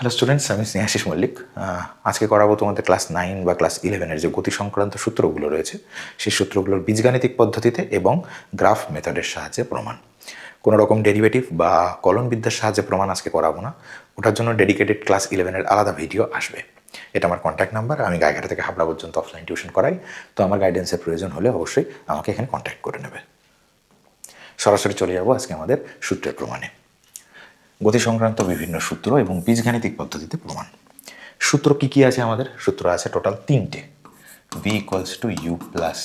Hello students, আমি স্নেহাশিস মল্লিক। আজকে করাবো তোমাদের ক্লাস 9 বা ক্লাস 11-এর যে গতি সংক্রান্ত সূত্রগুলো রয়েছে সেই সূত্রগুলোর বীজগাণিতিক পদ্ধতিতে এবং গ্রাফ মেথডের সাহায্যে প্রমাণ। কোনো রকম ডেরিভেটিভ বা কলনবিদ্যার সাহায্যে প্রমাণ আজকে করাবো না, ওটার জন্য ডেডিকেটেড ক্লাস 11-এর আলাদা ভিডিও আসবে। এটা আমার কন্ট্যাক্ট নাম্বার। আমি গাইঘাটা থেকে হাবড়া পর্যন্ত অফলাইন টিউশন করাই, তো আমার গাইডেন্সের প্রয়োজন হলে অবশ্যই আমাকে এখানে কন্ট্যাক্ট করে নেবে। সরাসরি চলে যাবো আজকে আমাদের সূত্রের প্রমাণে। গতি সংক্রান্ত বিভিন্ন সূত্র এবং বীজগাণিতিক পদ্ধতিতে প্রমাণ। সূত্র কি কি আছে আমাদের? সূত্র আছে টোটাল 3টে। v equals to you plus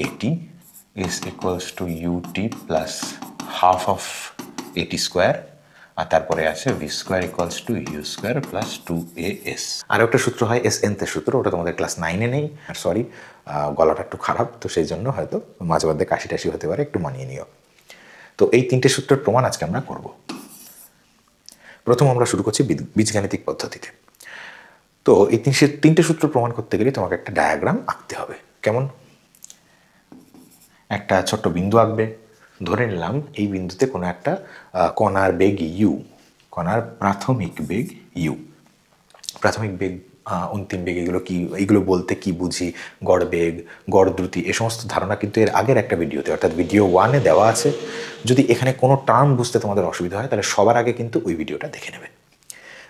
a t is equals to UT plus half of a t square, আর তারপরে আছে v square equals to you square plus 2as। আর একটা সূত্র হয় এস এনতে সূত্র, ওটা তোমাদের ক্লাস 9-এ নেই। সরি, গলাটা একটু খারাপ, তো সেই জন্য হয়তো মাঝে মধ্যে কাশি টাশি হতে পারে, একটু মানিয়ে নিও। তো এই 3টে সূত্রের প্রমাণ আজকে আমরা করব। প্রথম আমরা শুরু করছি বীজগাণিতিক পদ্ধতিতে। তো এই 3টে সূত্র প্রমাণ করতে গেলে তোমাকে একটা ডায়াগ্রাম আঁকতে হবে। কেমন? একটা ছোট্ট বিন্দু আঁকবে। ধরে নিলাম এই বিন্দুতে কোনো একটা কণার বেগ ইউ, কণার প্রাথমিক বেগ ইউ। প্রাথমিক বেগ, অন্তিম বেগ, এইগুলো বলতে কি বুঝি, গড় বেগ, গড় দ্রুতি, এ সমস্ত ধারণা কিন্তু এর আগের একটা ভিডিওতে অর্থাৎ ভিডিও 1-এ দেওয়া আছে। যদি এখানে কোনো টার্ম বুঝতে তোমাদের অসুবিধা হয় তাহলে সবার আগে কিন্তু ওই ভিডিওটা দেখে নেবে।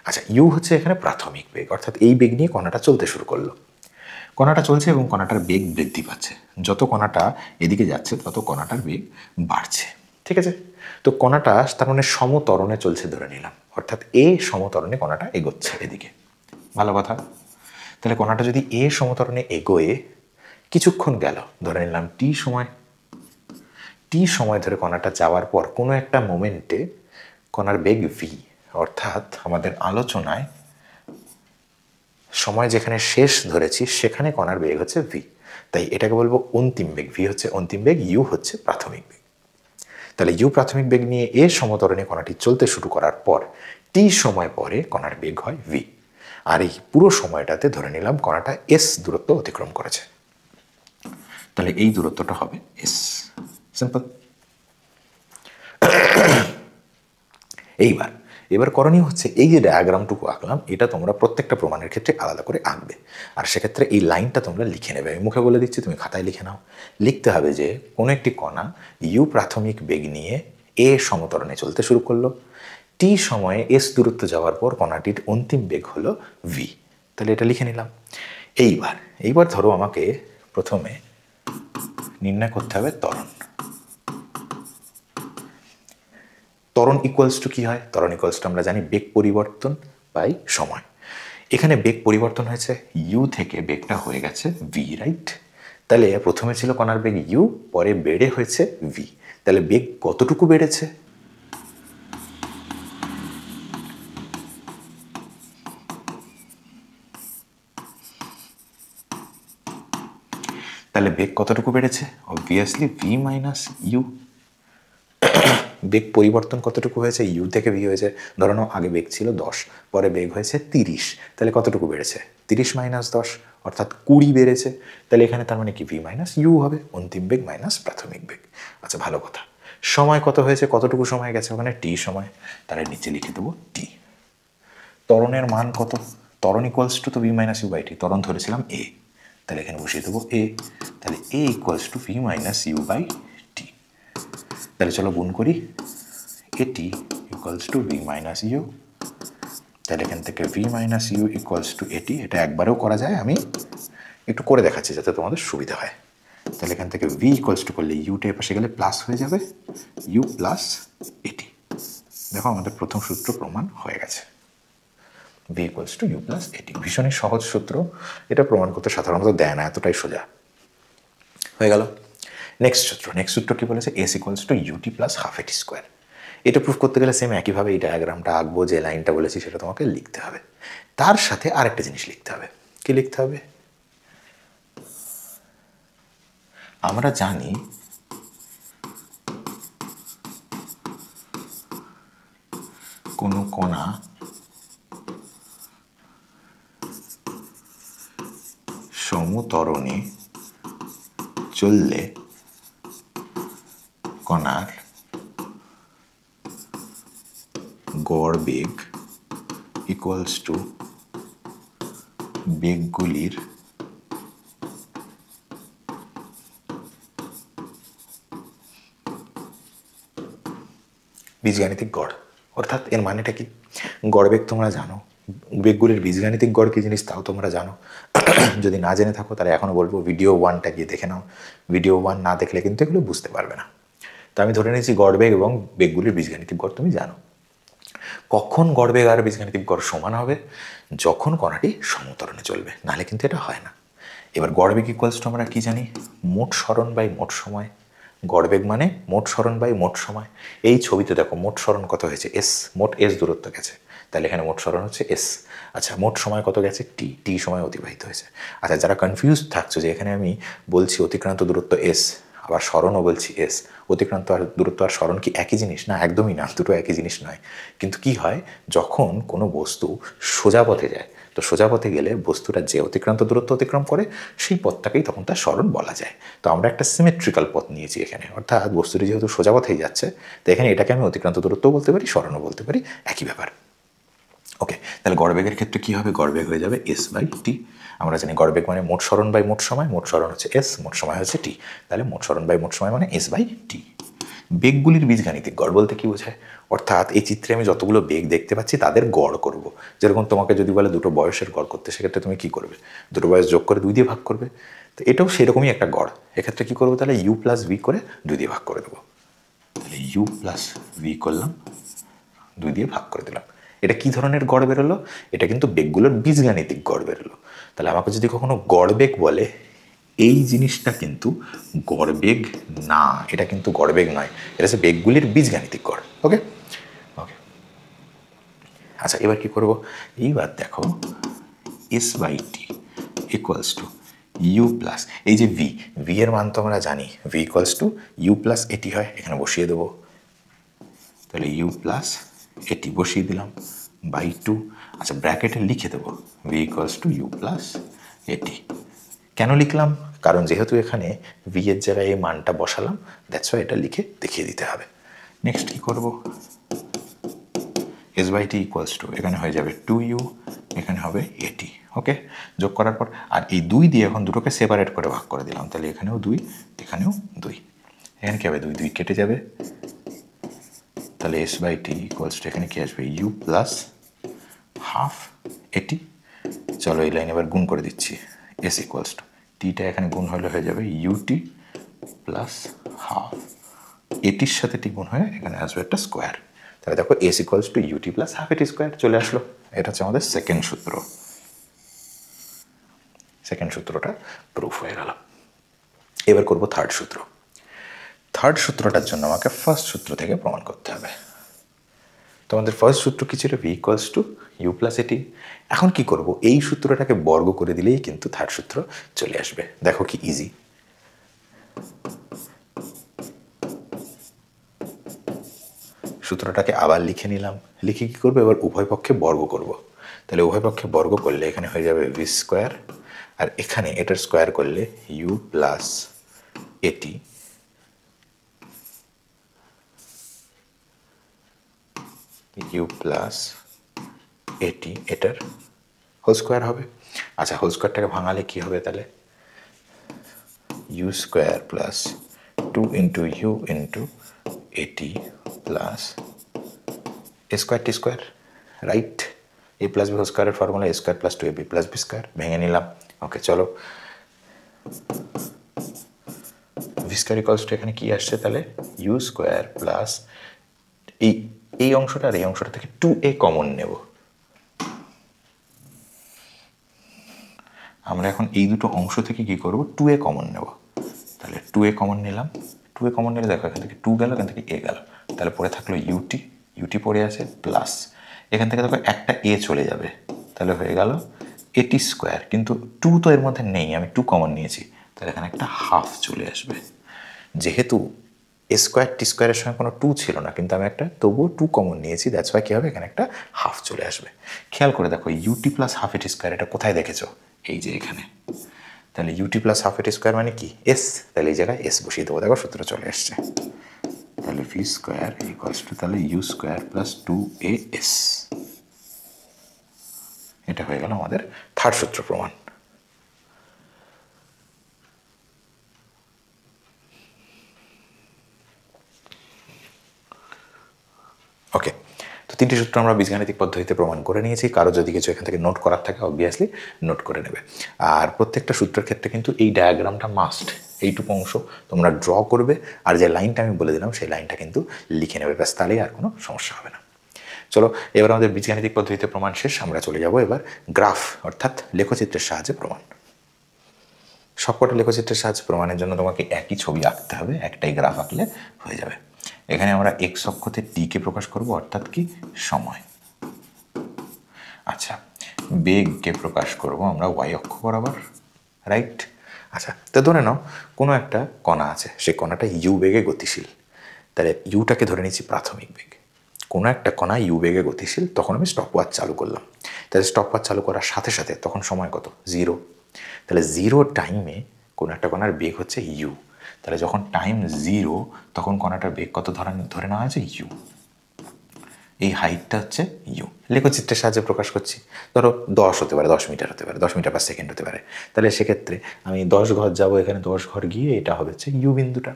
আচ্ছা, ইউ হচ্ছে এখানে প্রাথমিক বেগ, অর্থাৎ এই বেগ নিয়ে কণাটা চলতে শুরু করলো। কণাটা চলছে এবং কণাটার বেগ বৃদ্ধি পাচ্ছে। যত কণাটা এদিকে যাচ্ছে তত কণাটার বেগ বাড়ছে। ঠিক আছে? তো কণাটা তার মানে সমত্বরণে চলছে ধরে নিলাম, অর্থাৎ এ সমত্বরণে কণাটা এগোচ্ছে এদিকে। ভালো কথা। তাহলে কণাটা যদি এ সমত্বরণে এগোয়, কিছুক্ষণ গেল, ধরে নিলাম টি সময় ধরে কণাটা যাওয়ার পর কোনো একটা মোমেন্টে কণার বেগ ভি, অর্থাৎ আমাদের আলোচনায় সময় যেখানে শেষ ধরেছি সেখানে কণার বেগ হচ্ছে ভি, তাই এটাকে বলবো অন্তিম বেগ। ভি হচ্ছে অন্তিম বেগ, ইউ হচ্ছে প্রাথমিক বেগ। তাহলে ইউ প্রাথমিক বেগ নিয়ে এ সমত্বরণে কণাটি চলতে শুরু করার পর টি সময় পরে কণার বেগ হয় ভি, আর এই পুরো সময়টাতে ধরে নিলাম কণাটা এস দূরত্ব অতিক্রম করেছে। তাহলে এই দূরত্বটা হবে এস। সিম্পল। এবার করণীয় হচ্ছে এই যে ডায়াগ্রামটুকু আঁকলাম, এটা তোমরা প্রত্যেকটা প্রমাণের ক্ষেত্রে আলাদা করে আঁকবে। আর সেক্ষেত্রে এই লাইনটা তোমরা লিখে নেবে। আমি মুখে বলে দিচ্ছি, তুমি খাতায় লিখে নাও। লিখতে হবে যে কোনো একটি কণা ইউ প্রাথমিক বেগ নিয়ে এ সমত্বরণে চলতে শুরু করলো। টি সময়ে এস দূরত্ব যাওয়ার পর কণাটির অন্তিম বেগ হলো ভি। তাহলে এটা লিখে নিলাম। এইবার ধরো আমাকে প্রথমে নির্ণয় করতে হবে ত্বরণ। ত্বরণ ইকুয়ালস টু কী হয়? ত্বরণ ইকুয়ালস টু আমরা জানি বেগ পরিবর্তন বাই সময়। এখানে বেগ পরিবর্তন হয়েছে, ইউ থেকে বেগটা হয়ে গেছে ভি, রাইট? তাহলে প্রথমে ছিল কণার বেগ ইউ, পরে বেড়ে হয়েছে ভি। তাহলে বেগ কতটুকু বেড়েছে? তাহলে বেগ কতটুকু বেড়েছে? Obviously v minus u. বেগ পরিবর্তন কতটুকু হয়েছে? ইউ থেকে ভি হয়েছে। ধরো নাও আগে বেগ ছিল 10, পরে বেগ হয়েছে 30। তাহলে কতটুকু বেড়েছে? 30 মাইনাস 10 অর্থাৎ 20 বেড়েছে। তাহলে এখানে তার মানে কি ভি মাইনাস ইউ হবে, অন্তিম বেগ মাইনাস প্রাথমিক বেগ। আচ্ছা, ভালো কথা। সময় কত হয়েছে? কতটুকু সময় গেছে? ওখানে টি সময়। তাহলে নিচে লিখে দেবো টি। ত্বরণের মান কত? ত্বরণ ইকুয়ালস টু তো v minus u by t. ত্বরণ ধরেছিলাম এ, তাহলে এখানে বসিয়ে দেবো এ। তাহলে a equals to v minus u by t. তাহলে চলো গুণ করি। A t equals to v minus u. তাহলে এখান থেকে v minus you equals to a t. এটা একবারেও করা যায়, আমি একটু করে দেখাচ্ছি যাতে তোমাদের সুবিধা হয়। তাহলে এখান থেকে ভি ইকুয়ালস টু করলে ইউটা পাশে গেলে প্লাস হয়ে যাবে, ইউ প্লাস এটি। দেখো আমাদের প্রথম সূত্র প্রমাণ হয়ে গেছে, v equals to you plus a t. ভীষণই সহজ সূত্র, এটা প্রমাণ করতে সাধারণত দেয় না, এতটাই সোজা। হয়ে গেল। নেক্সট সূত্র কি বলেছে? S equals to UT plus half এটি স্কোয়ার। এটা প্রুফ করতে গেলে সেম একইভাবে এই ডায়াগ্রামটা আঁকবো, যে লাইনটা বলেছি সেটা তোমাকে লিখতে হবে। তার সাথে আরেকটা জিনিস লিখতে হবে। কি লিখতে হবে? আমরা জানি কোনো কণা সমত্বরণে চললে কণার গড় বেগ ইকুয়ালস টু বেগগুলির বীজগাণিতিক গড়। অর্থাৎ এর মানেটা কি? গড় বেগ তোমরা জানো, বেগগুলির বীজগাণিতিক গড় কী জিনিস তাও তোমরা জানো। যদি না জেনে থাকো তাহলে এখনও বলবো ভিডিও 1টা গিয়ে দেখে নাও। ভিডিও 1 না দেখলে কিন্তু এগুলো বুঝতে পারবে না। তো আমি ধরে নিয়েছি গড় বেগ এবং বেগগুলির বীজগাণিতিক গড় তুমি জানো। কখন গড় বেগ আর বীজগাণিতিক গড় সমান হবে? যখন কণাটি সমতরণে চলবে, নাহলে কিন্তু এটা হয় না। এবার গড় বেগ ইকুয়ালস টু আমরা কী জানি? মোট সরণ বাই মোট সময়। গড় বেগ মানে মোট সরণ বাই মোট সময়। এই ছবিতে দেখো মোট সরণ কত হয়েছে? এস। মোট এস দূরত্ব গেছে, তাহলে এখানে মোট সরণ হচ্ছে এস। আচ্ছা, মোট সময় কত গেছে? টি। টি সময় অতিবাহিত হয়েছে। আচ্ছা, যারা কনফিউজ থাকছো যে এখানে আমি বলছি অতিক্রান্ত দূরত্ব এস, আবার সরণও বলছি এস, অতিক্রান্ত আর দূরত্ব আর সরণ কি একই জিনিস? না, একদমই না, দুটো একই জিনিস নয়। কিন্তু কি হয়, যখন কোনো বস্তু সোজা পথে যায়, তো সোজা পথে গেলে বস্তুটা যে অতিক্রান্ত দূরত্ব অতিক্রম করে সেই পথটাকেই তখন তার সরণ বলা যায়। তো আমরা একটা সিমেট্রিক্যাল পথ নিয়েছি এখানে, অর্থাৎ বস্তুটি যেহেতু সোজা পথেই যাচ্ছে, তো এখানে এটাকে আমি অতিক্রান্ত দূরত্বও বলতে পারি, সরণও বলতে পারি, একই ব্যাপার। ওকে, তাহলে গড় বেগের ক্ষেত্রে কী হবে? গড় বেগ হয়ে যাবে এস বাই টি। আমরা জানি গড় বেগ মানে মোট সরণ বাই মোট সময়, মোট সরণ হচ্ছে এস, মোট সময় হচ্ছে টি, তাহলে মোট সরণ বাই মোট সময় মানে এস বাই টি। বেগগুলির বীজগাণিতিক গড় বলতে কী বোঝায়? অর্থাৎ এই চিত্রে আমি যতগুলো বেগ দেখতে পাচ্ছি তাদের গড় করব। যেরকম তোমাকে যদি বলে দুটো বয়সের গড় করতে, সেক্ষেত্রে তুমি কী করবে? দুটো বয়স যোগ করে 2 দিয়ে ভাগ করবে। তো এটাও সেরকমই একটা গড়। এক্ষেত্রে কী করবো? তাহলে ইউ প্লাস ভি করে 2 দিয়ে ভাগ করে দেবো। তাহলে ইউ প্লাস ভি করলাম, 2 দিয়ে ভাগ করে দিলাম। এটা কি ধরনের গড় বেরোলো? এটা কিন্তু বেগগুলোর বীজগাণিতিক গড় বেরোলো। তাহলে আমাকে যদি কখনো গড় বেগ বলে, এই জিনিসটা কিন্তু গড় বেগ না, এটা কিন্তু গড় বেগ নয়, এটা হচ্ছে বেগগুলির বীজগাণিতিক গড়। ওকে ওকে, আচ্ছা এবার কি করব? এইবার দেখো s by t equals to you plus, এই যে ভি, ভি এর মান তো আমরা জানি, V equals to you plus a t হয়, এখানে বসিয়ে দেবো। তাহলে ইউ প্লাস এটি বসিয়ে দিলাম বাই 2। আচ্ছা, ব্র্যাকেটে লিখে দেবো v equals to you plus a t. কেন লিখলাম? কারণ যেহেতু এখানে ভি এর জায়গায় এই মানটা বসালাম, দ্যাটস ওয়াই এটা লিখে দেখিয়ে দিতে হবে। নেক্সট কী করবো? S by t equals to, এখানে হয়ে যাবে 2u, এখানে হবে এটি। ওকে, যোগ করার পর আর এই 2 দিয়ে এখন দুটোকে সেপারেট করে ভাগ করে দিলাম, তাহলে এখানেও 2, এখানেও 2, এখানে কী হবে? 2 2 কেটে যাবে। তাহলে s by t equals to এখানে কী আসবে? ইউ প্লাস হাফ এটি। চলো এই লাইন এবার গুণ করে দিচ্ছি। এস ইকুয়ালস টু টিটা এখানে গুণ হলে হয়ে যাবে ইউটি প্লাস হাফ, এটির সাথে টি গুণ হয়ে এখানে আসবে একটা স্কোয়ার। তাহলে দেখো s equals to UT plus half এটি স্কোয়ার চলে আসলো। এটা হচ্ছে আমাদের সেকেন্ড সূত্র। সেকেন্ড সূত্রটা প্রুফ হয়ে গেল। এবার করব থার্ড সূত্র। থার্ড সূত্রটার জন্য আমাকে ফার্স্ট সূত্র থেকে প্রমাণ করতে হবে। তোমাদের ফার্স্ট সূত্র কি ছিল? V equals to you plus a t. এখন কি করব? এই সূত্রটাকে বর্গ করে দিলেই কিন্তু থার্ড সূত্র চলে আসবে। দেখো কি ইজি। সূত্রটাকে আবার লিখে নিলাম। লিখে কী করবো? এবার উভয় পক্ষে বর্গ করব। তাহলে উভয় পক্ষে বর্গ করলে এখানে হয়ে যাবে ভি স্কোয়ার, আর এখানে এটার স্কোয়ার করলে ইউ প্লাস এটি ইউ প্লাস এটি, এটার হোল স্কোয়ার হবে। আচ্ছা, হোল স্কোয়ারটাকে ভাঙালে কী হবে? তাহলে u square plus 2 into u into a t plus a square t square, right? A plus b whole স্কোয়ারের formula a square plus 2ab plus b square, ভেঙে নিলাম। ওকে, চলো ভি স্কোয়ার ইকুয়ালস টু এখানে কী আসছে? তাহলে ইউ স্কোয়ার প্লাস এই অংশটা আর এই অংশটা থেকে 2a কমন নেব। আমরা এখন এই দুটো অংশ থেকে কী করব? 2a কমন নেব। তাহলে 2a কমন নিলাম। 2a কমন নিলে দেখো এখান থেকে 2 গেল, এখান থেকে a গেল, তাহলে পরে থাকলো ইউটি, ইউটি পড়ে আছে প্লাস এখান থেকে দেখো একটা a চলে যাবে, তাহলে হয়ে গেল এটি স্কোয়ার। কিন্তু 2 তো এর মধ্যে নেই, আমি 2 কমন নিয়েছি, তাহলে এখানে একটা হাফ চলে আসবে। যেহেতু এ স্কোয়ার টি স্কোয়ারের সঙ্গে কোনো 2 ছিল না, কিন্তু আমি একটা তবুও 2 কমন নিয়েছি, দ্যাটস ওয়াই কী হবে? এখানে একটা হাফ চলে আসবে। খেয়াল করে দেখো ইউটি প্লাস হাফ এটি স্কোয়ার, এটা কোথায় দেখেছো? এই যে এখানে। তাহলে ইউটি প্লাস হাফ এটি স্কোয়ার মানে কি? এস। তাহলে এই জায়গায় এস বসিয়ে দেবো, দেখো সূত্র চলে এসছে। তাহলে ভি স্কোয়ার ইকুয়ালস টু তাহলে ইউ স্কোয়ার প্লাস 2as। এটা হয়ে গেল আমাদের থার্ড সূত্র প্রমাণ। ওকে, তো তিনটি সূত্র আমরা বীজগাণিতিক পদ্ধতিতে প্রমাণ করে নিয়েছি। কারো যদি কিছু এখান থেকে নোট করার থাকে অবভিয়াসলি নোট করে নেবে। আর প্রত্যেকটা সূত্রের ক্ষেত্রে কিন্তু এই ডায়াগ্রামটা মাস্ট, এইটুকু অংশ তোমরা ড্র করবে, আর যে লাইনটা আমি বলে দিলাম সেই লাইনটা কিন্তু লিখে নেবে, ব্যাস তাহলেই আর কোনো সমস্যা হবে না। চলো, এবার আমাদের বীজগাণিতিক পদ্ধতিতে প্রমাণ শেষ, আমরা চলে যাব এবার গ্রাফ অর্থাৎ লেখচিত্রের সাহায্যে প্রমাণ। সবকটা লেখচিত্রের সাহায্যে প্রমাণের জন্য তোমাকে একই ছবি আঁকতে হবে, একটাই গ্রাফ আঁকলে হয়ে যাবে। এখানে আমরা এক্স অক্ষতে টিকে প্রকাশ করব, অর্থাৎ কি সময়। আচ্ছা, বেগকে প্রকাশ করব আমরা ওয়াই অক্ষ বরাবর, রাইট। আচ্ছা, তো ধরে নাও কোনো একটা কণা আছে, সেই কণাটা ইউ বেগে গতিশীল, তাহলে ইউটাকে ধরে নিচ্ছি প্রাথমিক বেগ। কোনো একটা কণা ইউ বেগে গতিশীল, তখন আমি স্টপ ওয়াচ চালু করলাম, তাহলে স্টপ ওয়াচ চালু করার সাথে সাথে তখন সময় কত? 0। তাহলে 0 টাইমে কোনো একটা কণার বেগ হচ্ছে ইউ, তাহলে যখন টাইম 0 তখন কণাটার বেগ কত ধরে নেওয়া হয়েছে? ইউ। এই হাইটটা হচ্ছে ইউ। লেখচিত্রের সাহায্যে প্রকাশ করছি, ধরো 10 হতে পারে, 10 মিটার হতে পারে, 10 মিটার পার সেকেন্ড হতে পারে, তাহলে সেক্ষেত্রে আমি 10 ঘর যাবো, এখানে 10 ঘর গিয়ে এটা হবে হচ্ছে ইউ বিন্দুটা।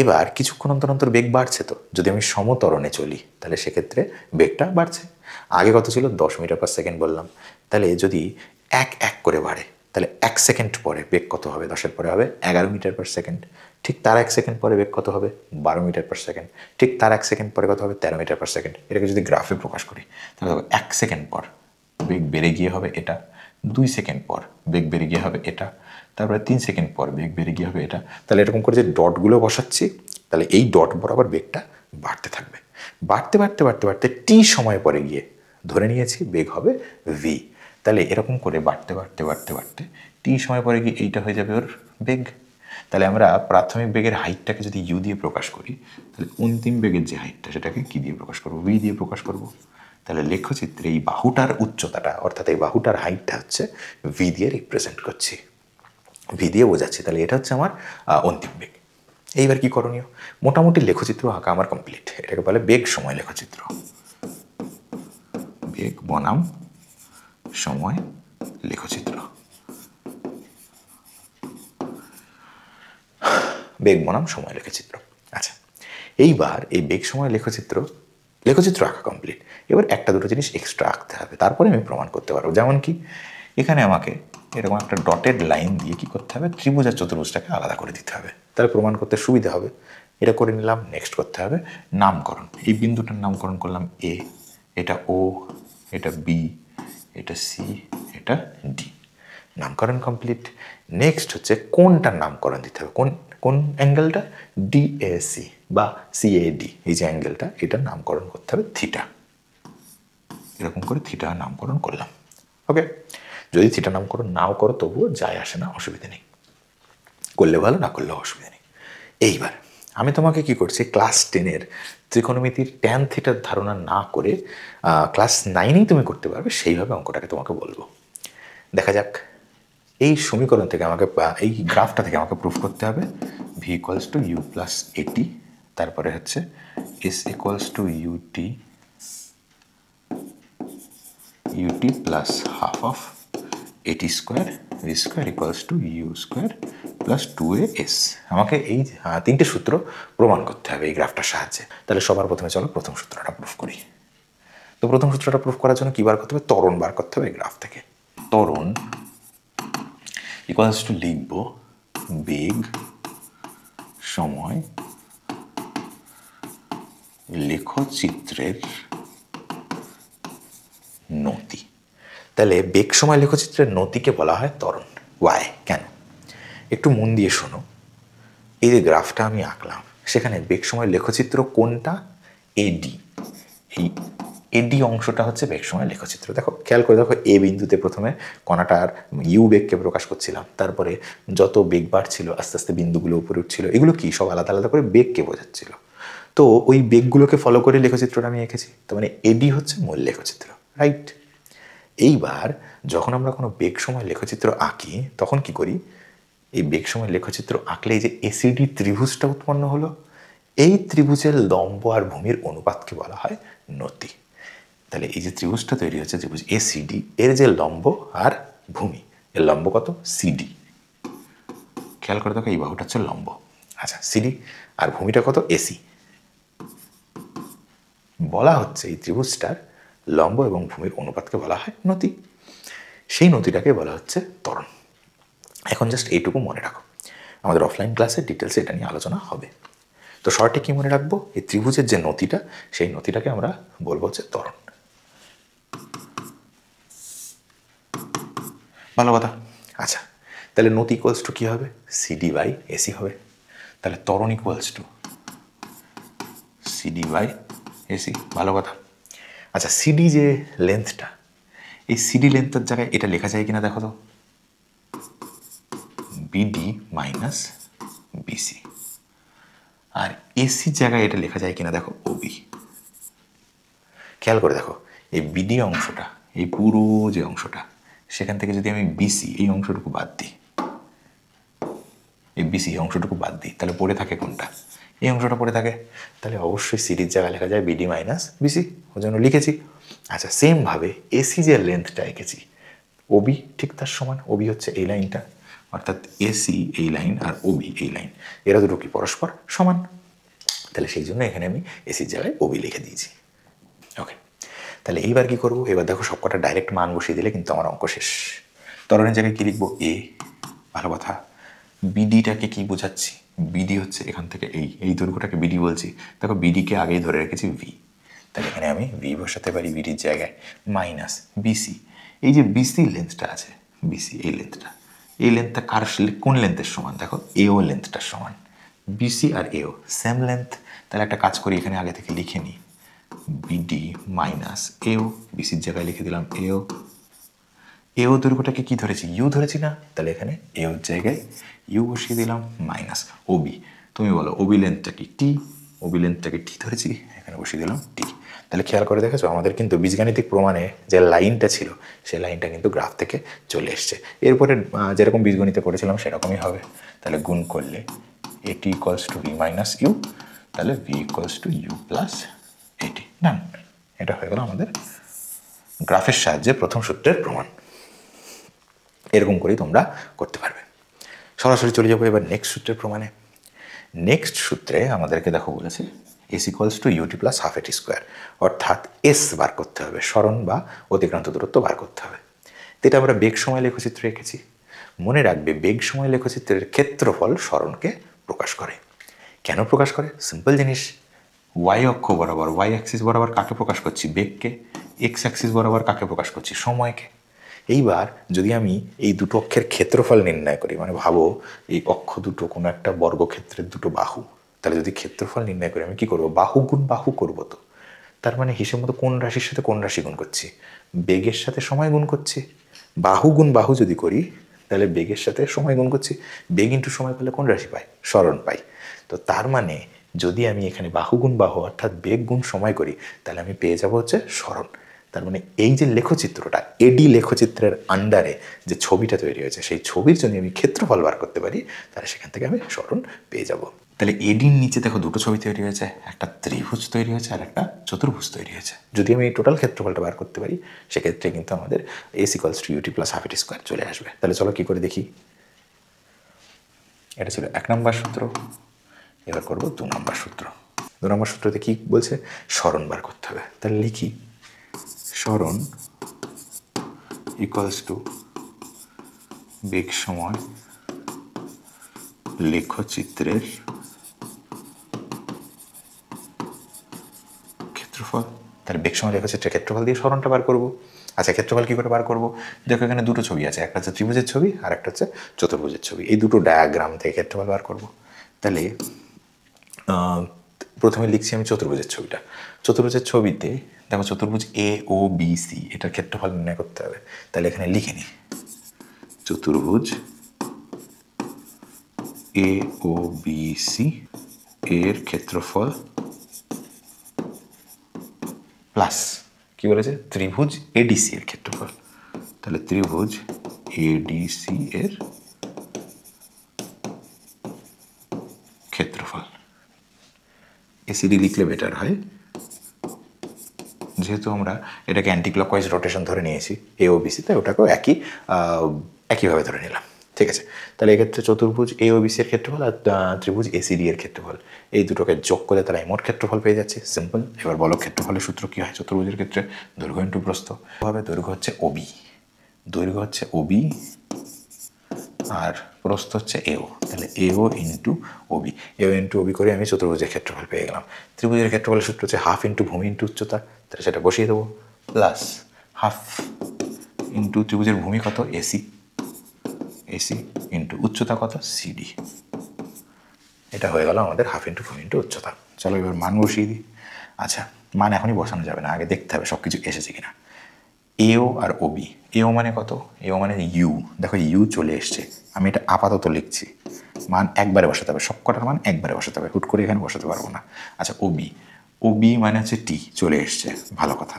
এবার কিছুক্ষণ অন্তর অন্তর বেগ বাড়ছে, তো যদি আমি সমতরণে চলি তাহলে সেক্ষেত্রে বেগটা বাড়ছে। আগে কত ছিল? 10 মিটার পার সেকেন্ড বললাম, তাহলে যদি এক এক করে বাড়ে তাহলে 1 সেকেন্ড পরে বেগ কত হবে? 10-এর পরে হবে 11 মিটার পার সেকেন্ড। ঠিক তার 1 সেকেন্ড পরে বেগ কত হবে? 12 মিটার পার সেকেন্ড। ঠিক তার 1 সেকেন্ড পরে কত হবে? 13 মিটার পার সেকেন্ড। এটাকে যদি গ্রাফে প্রকাশ করি তাহলে 1 সেকেন্ড পর বেগ বেড়ে গিয়ে হবে এটা, 2 সেকেন্ড পর বেগ বেড়ে গিয়ে হবে এটা, তারপরে 3 সেকেন্ড পর বেগ বেড়ে গিয়ে হবে এটা। তাহলে এরকম করে যে ডটগুলো বসাচ্ছি, তাহলে এই ডট বরাবর বেগটা বাড়তে থাকবে, বাড়তে বাড়তে বাড়তে বাড়তে টি সময় পরে গিয়ে ধরে নিয়েছি বেগ হবে ভি। তাহলে এরকম করে বাড়তে বাড়তে বাড়তে বাড়তে টি সময় পরে গিয়ে এইটা হয়ে যাবে ওর বেগ। তাহলে আমরা প্রাথমিক বেগের হাইটটাকে যদি ইউ দিয়ে প্রকাশ করি, তাহলে অন্তিম বেগের যে হাইটটা সেটাকে কি দিয়ে প্রকাশ করবো? ভি দিয়ে প্রকাশ করব। তাহলে লেখচিত্রে এই বাহুটার উচ্চতাটা অর্থাৎ এই বাহুটার হাইটটা হচ্ছে ভি দিয়ে রিপ্রেজেন্ট করছি, ভি দিয়ে বোঝাচ্ছি। তাহলে এটা হচ্ছে আমার অন্তিম বেগ। এইবার কি করণীয়? মোটামুটি লেখচিত্র আঁকা আমার কমপ্লিট। এটাকে বলে বেগ সময় লেখচিত্র। বেগ বনাম সময় লেখচিত্র। বেগ বনাম সময় লেখচিত্র। আচ্ছা, এইবার এই বেগ সময় লেখচিত্র আঁকা কমপ্লিট। এবার একটা দুটো জিনিস এক্সট্রা আঁকতে হবে, তারপরে আমি প্রমাণ করতে পারবো। যেমন কি, এখানে আমাকে এরকম একটা ডটেড লাইন দিয়ে কি করতে হবে? ত্রিভুজ আর চতুর্ভুজটাকে আলাদা করে দিতে হবে, তাহলে প্রমাণ করতে সুবিধা হবে। এটা করে নিলাম। নেক্সট করতে হবে নামকরণ। এই বিন্দুটার নামকরণ করলাম এ, এটা ও, এটা বি, এটা সি, এটা ডি। নামকরণ কমপ্লিট। নেক্সট হচ্ছে কোনটার নামকরণ দিতে হবে, কোন অ্যাঙ্গেলটা? ডিএসি বা সিএডি, এই যে অ্যাঙ্গেলটা, এটার নামকরণ করতে হবে থিটা। এরকম করে থিটা নামকরণ করলাম। ওকে, যদি থিটা নামকরণ নাও করো তবুও যায় আসে না, অসুবিধা নেই, করলে ভালো, না করলেও অসুবিধা নেই। এইবার আমি তোমাকে কি করছি, ক্লাস 10-এর ত্রিকোণমিতির ট্যান থিটার ধারণা না করে ক্লাস 9-এই তুমি করতে পারবে সেইভাবে অঙ্কটাকে তোমাকে বলবো। দেখা যাক। এই সমীকরণ থেকে আমাকে, এই গ্রাফটা থেকে আমাকে প্রুফ করতে হবে v equals to you plus a t, তারপরে হচ্ছে s equals to UT plus half of a t square v square equals to you square plus 2as। আমাকে এই 3টে সূত্র প্রমাণ করতে হবে এই গ্রাফটার সাহায্যে। তাহলে সবার প্রথমে চলো প্রথম সূত্রটা প্রুফ করি। তো প্রথম সূত্রটা প্রুফ করার জন্য কি বার করতে হবে? ত্বরণ বার করতে হবে এই গ্রাফ থেকে। ত্বরণ ইকুয়ালস টু লিখব বেগ সময় লেখচিত্রের নতি। তাহলে বেগ সময় লেখচিত্রের নতিকে বলা হয় ত্বরণ। ওয়াই? কেন? একটু মন দিয়ে শোনো। এই যে গ্রাফটা আমি আঁকলাম, সেখানে বেগ সময় লেখচিত্র কোনটা? এডি। এই এডি অংশটা হচ্ছে বেগ সময় লেখচিত্র। দেখো, খেয়াল করে দেখো, এ বিন্দুতে প্রথমে কণাটার ইউ বেগকে প্রকাশ করছিলাম, তারপরে যত বেগ বাড়ছিল আস্তে আস্তে বিন্দুগুলো উপরে উঠছিল, এগুলো কি সব আলাদা আলাদা করে বেগকে বোঝাচ্ছিল। তো ওই বেগগুলোকে ফলো করে লেখচিত্রটা আমি এঁকেছি, তার মানে এডি হচ্ছে মূল লেখচিত্র, রাইট। এইবার যখন আমরা কোনো বেগ সময় লেখচিত্র আঁকি তখন কি করি? এই বেগ সময় লেখচিত্র আঁকলে এই যে এসিডি ত্রিভুজটা উৎপন্ন হলো, এই ত্রিভুজের লম্ব আর ভূমির অনুপাতকে বলা হয় নতি। তাহলে এই যে ত্রিভুজটা তৈরি হচ্ছে ত্রিভুজ এসিডি, এর যে লম্ব আর ভূমি, এর লম্ব কত? সিডি। খেয়াল করে দেখো এই বাহুটা হচ্ছে লম্ব, আচ্ছা সিডি, আর ভূমিটা কত? এসি। বলা হচ্ছে এই ত্রিভুজটার লম্ব এবং ভূমির অনুপাতকে বলা হয় নতি, সেই নতিটাকে বলা হচ্ছে ত্বরণ। এখন জাস্ট এইটুকু মনে রাখো, আমাদের অফলাইন ক্লাসে ডিটেলসে এটা নিয়ে আলোচনা হবে। তো শর্টে কি মনে রাখবো? এই ত্রিভুজের যে নতিটা, সেই নতিটাকে আমরা বলবো হচ্ছে ত্বরণ। ভালো কথা। আচ্ছা, তাহলে নতি ইকুয়ালস টু কী হবে? সিডি বাই এসি হবে। তাহলে ত্বরণ equals to CD by AC. ভালো কথা। আচ্ছা, সিডি যে লেন্থটা, এই সিডি লেন্থের জায়গায় এটা লেখা যায় কিনা দেখো তো, বিডি মাইনাস বিসি। আর এসির জায়গায় এটা লেখা যায় কিনা দেখো, ওবি। খেয়াল করে দেখো, এই বিডি অংশটা, এই পুরো যে অংশটা, সেখান থেকে যদি আমি বিসি এই অংশটুকু বাদ দিই, এই বিসি এই অংশটুকু বাদ দিই, তাহলে পড়ে থাকে কোনটা? এই অংশটা পড়ে থাকে। তাহলে অবশ্যই সিডির জায়গায় লেখা যায় বিডি মাইনাস বিসি, ওই জন্য লিখেছি। আচ্ছা, সেমভাবে এসি যে লেন্থটা এঁকেছি, ওবি ঠিক তার সমান। ওবি হচ্ছে এই লাইনটা, অর্থাৎ এসি এই লাইন আর ওবি এই লাইন, এরা দুটো কি পরস্পর সমান? তাহলে সেই জন্য এখানে আমি এসির জায়গায় ওবি লিখে দিয়েছি। ওকে, তাহলে এইবার কি করবো? এবার দেখো সবকটা ডাইরেক্ট মান বসিয়ে দিলে কিন্তু আমার অঙ্ক শেষ। ত্বরণের জায়গায় কি লিখবো? এ। ভালো কথা। বিডিটাকে কি বোঝাচ্ছি? বিডি হচ্ছে এখান থেকে এই দৈর্ঘ্যটাকে বিডি বলছি। দেখো বিডিকে আগেই ধরে রেখেছি ভি, তাহলে এখানে আমি ভি বসাতে পারি বিডির জায়গায়, মাইনাস বিসি। এই যে বিসি লেন্থটা আছে, বিসি এই লেন্থটা, এই লেন্থটা কার কোন লেন্থের সমান? দেখো এও লেন্থটার সমান। বিসি আর এও সেম লেন্থ। তাহলে একটা কাজ করি, এখানে আগে থেকে লিখে নিই, বিডি মাইনাস এও, বিসির জায়গায় লিখে দিলাম এও। এও দৈর্ঘ্যটাকে কি ধরেছি? ইউ ধরেছি না? তাহলে এখানে এও জায়গায় ইউ বসিয়ে দিলাম, মাইনাস ওবি। তুমি বলো ওবি লেন্থটা কি? টি। ওবি লেন্থটাকে টি ধরেছি, এখানে বসিয়ে দিলাম টি। তাহলে খেয়াল করে দেখেছো, আমাদের কিন্তু বীজগাণিতিক প্রমাণে যে লাইনটা ছিল, সেই লাইনটা কিন্তু গ্রাফ থেকে চলে এসছে। এরপরে যেরকম বীজগণিতে করেছিলাম সেরকমই হবে। তাহলে গুণ করলে a t equals to v minus u, তাহলে v equals to you plus a t. ডান। এটা হয়ে গেল আমাদের গ্রাফের সাহায্যে প্রথম সূত্রের প্রমাণ। এরকম করেই তোমরা করতে পারবে। সরাসরি চলে যাবো এবার নেক্সট সূত্রের প্রমাণে। নেক্সট সূত্রে আমাদেরকে দেখো বলেছে s equals to UT plus half এটি স্কোয়ার, অর্থাৎ এস বার করতে হবে, সরণ বা অতিক্রান্ত দূরত্ব বার করতে হবে। এটা আমরা বেগ সময় লেখচিত্র এঁকেছি। মনে রাখবে, বেগ সময় লেখচিত্রের ক্ষেত্রফল সরণকে প্রকাশ করে। কেন প্রকাশ করে? সিম্পল জিনিস, ওয়াই অক্ষ বরাবর, ওয়াই অ্যাক্সিস বরাবর কাকে প্রকাশ করছি? বেগকে। এক্স অ্যাক্সিস বরাবর কাকে প্রকাশ করছি? সময়কে। এইবার যদি আমি এই দুটো অক্ষের ক্ষেত্রফল নির্ণয় করি, মানে ভাবো এই অক্ষ দুটো কোনো একটা বর্গক্ষেত্রের দুটো বাহু, তাহলে যদি ক্ষেত্রফল নির্ণয় করি আমি কি করবো? বাহু গুণ বাহু করবো। তো তার মানে হিসেব মতো কোন রাশির সাথে কোন রাশি গুণ করছি? বেগের সাথে সময় গুণ করছি। বাহু গুণ বাহু যদি করি, তাহলে বেগের সাথে সময় গুণ করছি। বেগ ইন্টু সময় পেলে কোন রাশি পাই? সরণ পাই। তো তার মানে যদি আমি এখানে বাহু গুণ বাহু অর্থাৎ বেগ গুণ সময় করি, তাহলে আমি পেয়ে যাব হচ্ছে সরণ। তার মানে এই যে লেখচিত্রটা, এডি লেখচিত্রের আন্ডারে যে ছবিটা তৈরি হয়েছে, সেই ছবির যদি আমি ক্ষেত্রফল বার করতে পারি, তাহলে সেখান থেকে আমি সরণ পেয়ে যাব। তাহলে এডির নিচে দেখো দুটো ছবি তৈরি হয়েছে, একটা ত্রিভুজ তৈরি হয়েছে আর একটা চতুর্ভুজ তৈরি হয়েছে। যদি আমি টোটাল ক্ষেত্রফলটা বার করতে পারি, সেক্ষেত্রে কিন্তু আমাদের s equals to UT plus half এটি স্কোয়ার চলে আসবে। তাহলে চলো কি করে দেখি। এটা ছিল 1 নম্বর সূত্র। এবার করব 2 নম্বর সূত্র। 2 নম্বর সূত্রতে কি বলছে? সরণ বার করতে হবে। তাহলে লিখি, সরণ ইকুয়ালস টু বেগ সময় লেখচিত্রের ক্ষেত্রফল। তাহলে বেগ সময় লেখচিত্রের ক্ষেত্রফল দিয়ে সরণটা বার করব। আচ্ছা, ক্ষেত্রফল কী করে বার করব? দেখো এখানে দুটো ছবি আছে, একটা হচ্ছে ত্রিভুজের ছবি আর একটা হচ্ছে চতুর্ভুজের ছবি। এই দুটো ডায়াগ্রাম থেকে ক্ষেত্রফল বার করব। তাহলে প্রথমে লিখছি আমি চতুর্ভুজের ছবিটা। চতুর্ভুজের ছবিতে দেখো চতুর্ভুজ এ ও বি সি, এটার ক্ষেত্রফল নির্ণয় করতে হবে। তাহলে এখানে লিখে নিই, চতুর্ভুজ এ ও বি সি এর ক্ষেত্রফল প্লাস কি বলেছে? ত্রিভুজ এডিসি এর ক্ষেত্রফল। তাহলে ত্রিভুজ এডিসি এর ক্ষেত্রফল। এসিডি লিখলে বেটার হয়, যেহেতু আমরা এটাকে অ্যান্টি ক্লকওয়াইজ রোটেশন ধরে নিয়েছি এ ও বিসিতে, ওটাকেও একইভাবে ধরে নিলাম। ঠিক আছে, তাহলে এক্ষেত্রে চতুর্ভুজ এ ও বিসি এর ক্ষেত্রফল আর ত্রিভুজ এসিডি এর ক্ষেত্রফল, এই দুটোকে যোগ করে তারা মোট ক্ষেত্রফল পেয়ে যাচ্ছে। সিম্পল। এবার বলো ক্ষেত্রফলের সূত্র কী হয় চতুর্ভুজের ক্ষেত্রে? দৈর্ঘ্য ইন্টু প্রস্থ। ভাবে দৈর্ঘ্য হচ্ছে ওবি, দৈর্ঘ্য হচ্ছে ওবি আর প্রস্থ হচ্ছে এও, তাহলে এও ইন্টু ওবি, এও ইন্টু ওবি করে আমি চতুর্ভুজের ক্ষেত্রফল পেয়ে গেলাম। ত্রিভুজের ক্ষেত্রফলের সূত্র হচ্ছে হাফ ইন্টু ভূমি ইন্টু উচ্চতা, তাহলে সেটা বসিয়ে দেবো, প্লাস হাফ ইন্টু ত্রিভুজের ভূমি কত এসি, এসি ইন্টু উচ্চতা কত সিডি। এটা হয়ে গেল আমাদের হাফ ইন্টু ভূমি ইন্টু উচ্চতা। চলো এবার মান বসিয়ে দিই। আচ্ছা, মান এখনই বসানো যাবে না, আগে দেখতে হবে সব কিছু এসেছে কিনা। এও আর ওবি, এও মানে কত? এও মানে ইউ, দেখো ইউ চলে এসছে, আমি এটা আপাতত লিখছি, মান একবারে বসাতে হবে, সব কটার মান একবারে বসাতে হবে, হুট করে এখানে বসাতে পারবো না। আচ্ছা ওবি, ওবি মানে হচ্ছে টি, চলে এসছে, ভালো কথা।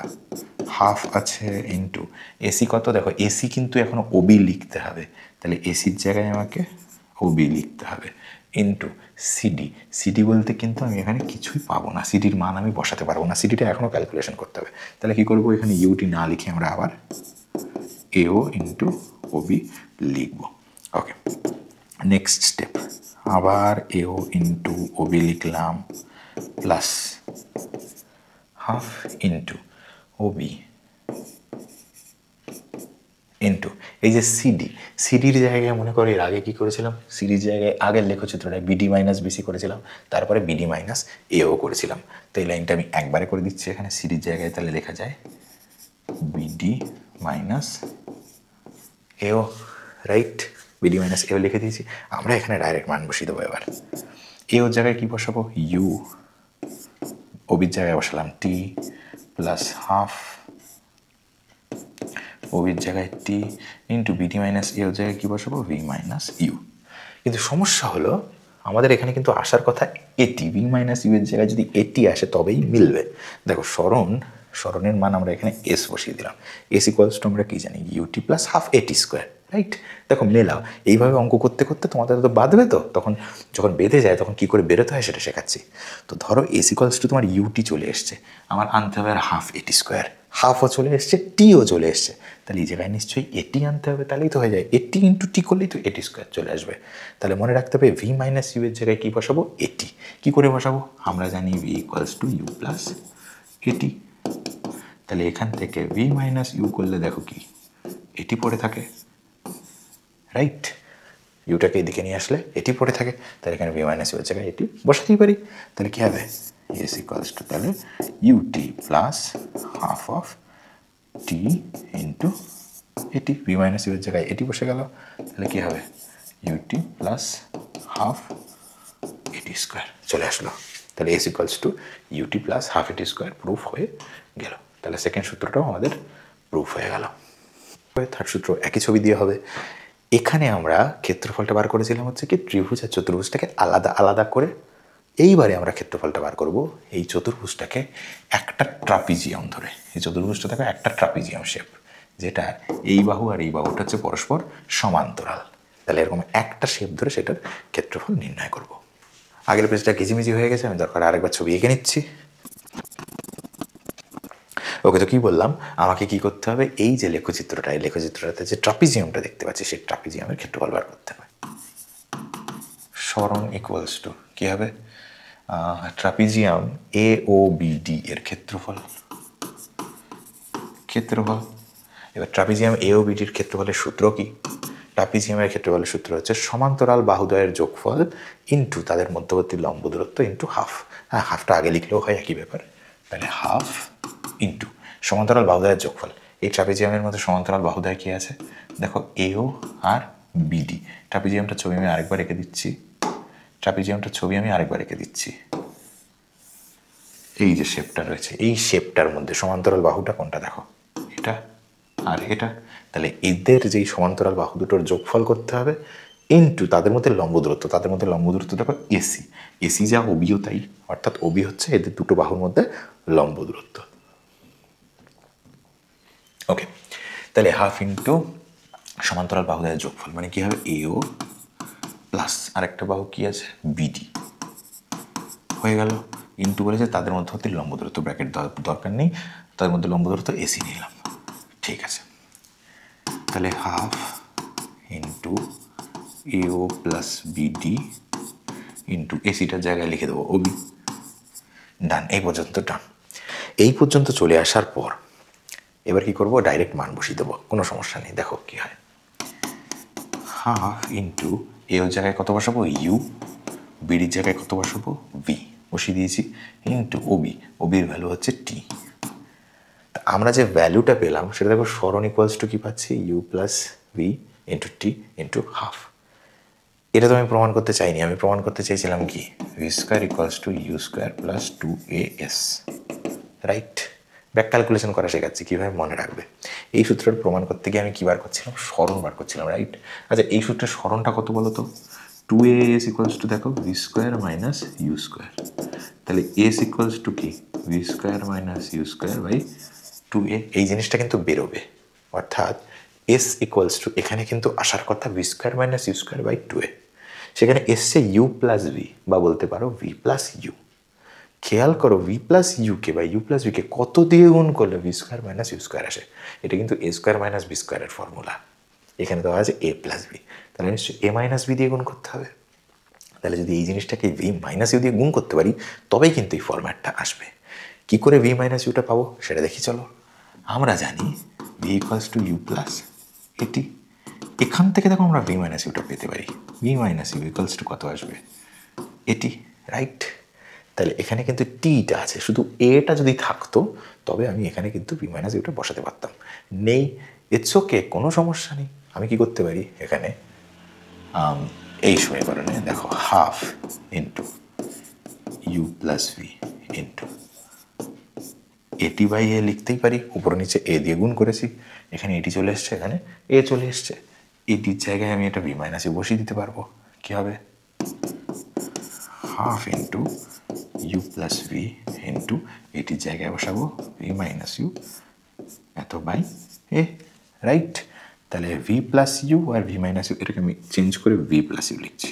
হাফ আছে ইন্টু এসি কত? দেখো এসি কিন্তু এখনো ওবি লিখতে হবে, তাহলে এসির জায়গায় আমাকে ওবি লিখতে হবে, ইন্টু সিডি, সিডি বলতে কিন্তু আমি এখানে কিছুই পাবো না, সিডির মান আমি বসাতে পারবো না, সিডিটা এখনও ক্যালকুলেশন করতে হবে। তাহলে কী করবো, এখানে ইউটি না লিখে আমরা আবার এও ইন্টু ওবি লিখবো। ওকে, নেক্সট স্টেপ, আবার এও ইন্টু ওবি লিখলাম, plus half into OB into এই যে সিডি, সিডির জায়গায় মনে করো এর আগে কী করেছিলাম, সিডির জায়গায় আগের লেখচিত্রটায় বিডি মাইনাস বিসি করেছিলাম, তারপরে বিডি মাইনাস এও করেছিলাম। তো এই লাইনটা আমি একবারে করে দিচ্ছি এখানে সিডির জায়গায়, তাহলে লেখা যায় বিডি মাইনাস এও, রাইট? বিডি মাইনাস এও লিখে দিয়েছি। আমরা এখানে ডাইরেক্ট মান বসিয়ে দেবো। এবার এওর জায়গায় কী বসাবো, ইউ, ওবির জায়গায় বসালাম টি, প্লাস হাফ ওবির জায়গায় টি ইন্টু বিডি মাইনাস এর জায়গায় কী বসাবো, ভি মাইনাস ইউ। কিন্তু সমস্যা হলো আমাদের এখানে কিন্তু আসার কথা এটি, ভি মাইনাস ইউ এর জায়গায় যদি এটি আসে তবেই মিলবে। দেখো স্মরণের মান আমরা এখানে এস বসিয়ে দিলাম, এস ইকুয়ালস টু আমরা কী জানি, ইউটি প্লাস হাফ এটি স্কোয়ার, রাইট? দেখো মেলাও, এইভাবে অঙ্ক করতে করতে তোমাদের তো বাঁধবে, তো তখন যখন বেঁধে যায় তখন কী করে বেরোতে হয় সেটা শেখাচ্ছি। তো ধরো এস ইকুয়ালস টু তোমার ইউটি চলে এসছে, আমার আনতে হবে আর হাফ এটি স্কোয়ার, হাফও চলে এসছে টিও চলে এসছে, তাহলে এই জায়গায় নিশ্চয়ই এটি আনতে হবে, তাহলেই তো হয়ে যায়, এটি ইন্টু টি করলেই তো এটি স্কোয়ার চলে আসবে। তাহলে মনে রাখতে হবে ভি মাইনাস ইউ এর জায়গায় কী বসাবো, এটি। কী করে বসাবো, আমরা জানি V equals to you plus A T, তাহলে এখান থেকে ভি মাইনাস ইউ করলে দেখো কি এটি পড়ে থাকে, রাইট? ইউটাকে এদিকে নিয়ে আসলে এটি পড়ে থাকে, তাহলে এখানে ভি মাইনাস ইউ এর জায়গায় এটি বসাতেই পারি। তাহলে কী হবে, এস ইকুয়ালস টু তাহলে U T plus half of T into A T, V minus U এর জায়গায় এটি বসে গেল, তাহলে কী হবে, ইউটি প্লাস হাফ এটি স্কোয়ার চলে আসলো। তাহলে S equals to UT plus half এটি স্কোয়ার প্রুফ হয়ে গেল। তাহলে সেকেন্ড সূত্রটাও আমাদের প্রুফ হয়ে গেল। থার্ড সূত্র একই ছবি দিয়ে হবে। এখানে আমরা ক্ষেত্রফলটা বার করেছিলাম হচ্ছে কি ত্রিভুজ আর চতুর্ভুজটাকে আলাদা আলাদা করে, এইবারে আমরা ক্ষেত্রফলটা বার করব এই চতুর্ভুজটাকে একটা ট্রাপিজিয়াম ধরে। এই চতুর্ভুজটা দেখো একটা ট্রাপিজিয়াম শেপ, যেটা এই বাহু আর এই বাহুটা হচ্ছে পরস্পর সমান্তরাল। তাহলে এরকম একটা শেপ ধরে সেটার ক্ষেত্রফল নির্ণয় করব। আগের পেজটা কিচিমিচি হয়ে গেছে, আমি দরকার আরেকবার ছবি এঁকে নিচ্ছি। ওকে, তো কী বললাম, আমাকে কি করতে হবে, এই যে লেখচিত্রটা, এই লেখচিত্রটাতে যে ট্রাপিজিয়ামটা দেখতে পাচ্ছি সেই ট্রাপিজিয়ামের ক্ষেত্রফল বার করতে হবে। স্মরণ ইকুয়ালস টু কী হবে, ট্রাপিজিয়াম এ ও বি ডি এর ক্ষেত্রফল। এবার ট্রাপিজিয়াম এ ও বি ডির ক্ষেত্রফলের সূত্র কি, ট্রাপিজিয়ামের ক্ষেত্রফলের সূত্র হচ্ছে সমান্তরাল বাহুদ্বয়ের যোগফল ইন্টু তাদের মধ্যবর্তী লম্ব দূরত্ব ইন্টু হাফ। হ্যাঁ, হাফটা আগে লিখলেও হয়, একই ব্যাপার। তাহলে হাফ ইন্টু সমান্তরাল বাহুদ্বয়ের যোগফল। এই ট্রাপিজিয়ামের মধ্যে সমান্তরাল বাহুদ্বয় কী আছে, দেখো এও আর বিডি। ট্রাপিজিয়ামটার ছবি আমি আরেকবার রেখে দিচ্ছি, এই যে শেপটা রয়েছে, এই শেপটার মধ্যে সমান্তরাল বাহুটা কোনটা দেখো, এটা আর এটা। তাহলে এদের যেই সমান্তরাল বাহু দুটোর যোগফল করতে হবে ইন্টু তাদের মধ্যে লম্ব দূরত্ব দেখো এসি যা ওবিও তাই, অর্থাৎ ওবি হচ্ছে এদের দুটো বাহুর মধ্যে লম্ব দূরত্ব। ওকে, তাহলে হাফ ইন্টু সমান্তরাল বাহুদ্বয়ের যোগফল মানে কী হবে, এও প্লাস আরেকটা বাহু কী আছে, বিডি হয়ে গেল, ইন্টু বলেছে তাদের মধ্যবর্তী লম্ব দূরত্ব, ব্র্যাকেট দরকার নেই, তাদের মধ্যে লম্ব দূরত্ব এসি নিলাম। ঠিক আছে, তাহলে হাফ ইন্টু এও প্লাস বিডি ইন্টু এসিটার জায়গায় লিখে দেবো ওবি। ডান, এই পর্যন্ত ডান। এই পর্যন্ত চলে আসার পর এবার কি করব, ডাইরেক্ট মান বসিয়ে দেবো, কোনো সমস্যা নেই। দেখো কি হয়, হাফ ইন্টু এর জায়গায় কত বসাবো ইউ, বিডির জায়গায় কত বসাবো ভি, বসিয়ে দিয়েছি, ইন্টু ওবি, ওবির ভ্যালু হচ্ছে টি। তা আমরা যে ভ্যালুটা পেলাম সেটা দেখো সরণ ইকুয়ালস টু কী পাচ্ছি, U plus V into T into half. এটা তো আমি প্রমাণ করতে চাইনি, আমি প্রমাণ করতে চাইছিলাম কি, V square equals to you square plus 2as, right? Back calculation করা শেখাচ্ছি, কীভাবে মনে রাখবে। এই সূত্রটা প্রমাণ করতে গিয়ে আমি কী বার করছিলাম, সরণ বার করছিলাম, রাইট? আচ্ছা, এই সূত্রের সরণটা কত বলো তো, 2as ইকুয়ালস টু দেখো V square minus you square, তাহলে এস ইকুয়ালস টু কি, V square minus you square by 2a। এই জিনিসটা কিন্তু বেরোবে, অর্থাৎ এস ইকুয়ালস টু এখানে কিন্তু আসার কথা V square minus you square by 2a, সেখানে এসছে ইউ প্লাস ভি, বা বলতে পারো ভি প্লাস ইউ। খেয়াল করো ভি প্লাস ইউকে বা ইউ প্লাস ভিকে কত দিয়ে গুণ করলে V square minus you square আসে, এটা কিন্তু এ স্কোয়ার মাইনাস বি স্কোয়ারের ফর্মুলা। এখানে দেওয়া আছে এ প্লাস বি, তাহলে নিশ্চয়ই এ মাইনাস বি দিয়ে গুণ করতে হবে। তাহলে যদি এই জিনিসটাকে ভি মাইনাস ইউ দিয়ে গুণ করতে পারি তবেই কিন্তু এই ফরম্যাটটা আসবে। কী করে ভি মাইনাস ইউটা পাবো সেটা দেখি চলো। আমরা জানি V equals to you plus A T, এখান থেকে দেখো আমরা ভি মাইনাস ইউটা পেতে পারি, V minus you equals to কত আসবে এটি, রাইট? তাহলে এখানে কিন্তু টিটা আছে, শুধু এটা যদি থাকতো তবে আমি এখানে কিন্তু ভি মাইনাস ইউটা বসাতে পারতাম, নেই, ইটস ওকে, কোনো সমস্যা নেই। আমি কি করতে পারি এখানে, এই সমীকরণে দেখো half into U plus V into A T by A লিখতেই পারি, উপর নিচে এ দিয়ে গুণ করেছি, এখানে এটি চলে এসছে, এখানে এ চলে এসছে, এটির জায়গায় আমি এটা ভি মাইনাস ইউ বসিয়ে দিতে পারবো। কী হবে, half into U plus V into এটির জায়গায় বসাবো ভি মাইনাস ইউ এত বাই এ, রাইট? তাহলে ভি প্লাস ইউ আর ভি মাইনাস ইউ এটাকে আমি চেঞ্জ করে ভি প্লাস ইউ লিখছি,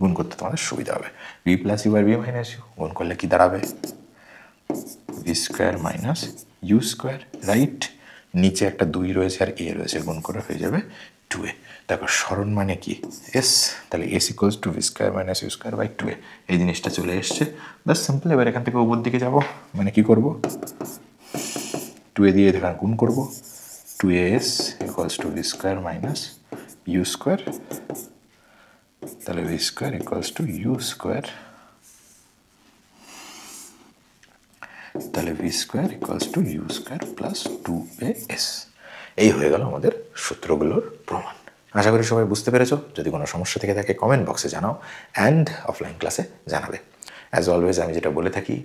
গুণ করতে তোমাদের সুবিধা হবে। ভি প্লাস ইউ আর ভি মাইনাস ইউ গুণ করলে কি দাঁড়াবে, V square minus you square, right? নিচে একটা 2 রয়েছে আর এ রয়েছে, গুণ করে হয়ে যাবে 2a। দেখো সরণ মানে কি এস, তাহলে S equals to V square minus you square by 2a, এই জিনিসটা চলে এসছে, বাস সিম্পল। এবার এখান থেকে উপর দিকে যাব, মানে কি করব, 2a দিয়ে এখানে গুণ করবো, 2as equals to V square minus you square, তাহলে v square equals to you square, তাহলে v square equals to you square plus 2as। এই হয়ে গেল আমাদের সূত্রগুলোর প্রমাণ। আশা করি সবাই বুঝতে পেরেছো। যদি কোনো সমস্যা থেকে থাকে কমেন্ট বক্সে জানাও, অ্যান্ড অফলাইন ক্লাসে জানাবে। অ্যাজ অলওয়েজ আমি যেটা বলে থাকি,